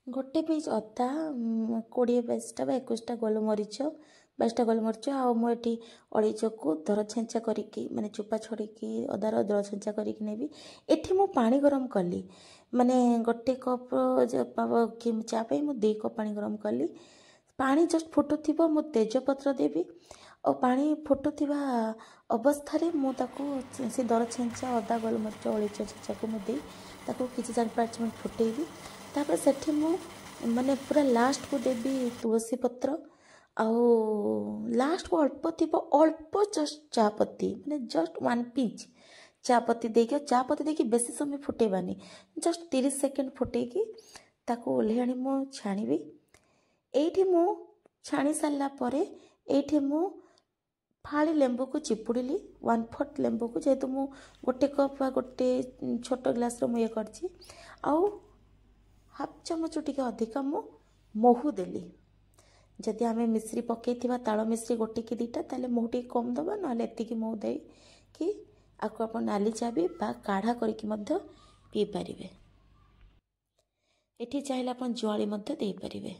गोटे पिस अदा 20-22टा 21टा गोलमरीच 22टा गोलमरीच आउ मुझे अड़ीच को दर छेंचा करी माने चुपा छोड़ी अदार दर छेंचा करके नेबी। एठी मु पानी गरम कली माने गोटे कप चा पे मु 2 कप पानी गरम कली। पानी जस्ट फुटुथिबो मु तेजपत्र देवी और पानी फुटुथिबा अवस्था मु ताकू से दर छेंचा अदा गोलमरीच अड़ीच छेंचा को मु दे ताकू किछि 4-5 मिनट फुटेबी। तापर सेठी मु माने पूरा लास्ट को देवी तुलसी पत्र आउ लास्ट को अल्प थी अल्प जस्ट चापत्ती माने जस्ट 1 पिंच चापत्ती देके चापत्ती देके बेसी समय फुटेबानी जस्ट 30 सेकेंड फुटेकी ताको ओल्हे आनी मु छाणीबी। एठी मु छाणी सारला परे एठी मु फाड़ी लेंबू को चिपुड़िली 1/4 लेंबू को जेहेतु मु गोटे कप गोटे छोट ग्लास रो ये करछि आउ हाफ चामच टिके अधिका मु महू देली। जदि आमे मिश्री पकई ताल मिश्री गोटे कि 2टा ताले महू टिके कम दबा ना एतिकी महू दे कि आपको आप नाली चा भी बा काढ़ा करके मध्य पी पारिबे। एठी चाहिले अपन जुआली मध्य दे पारिबे।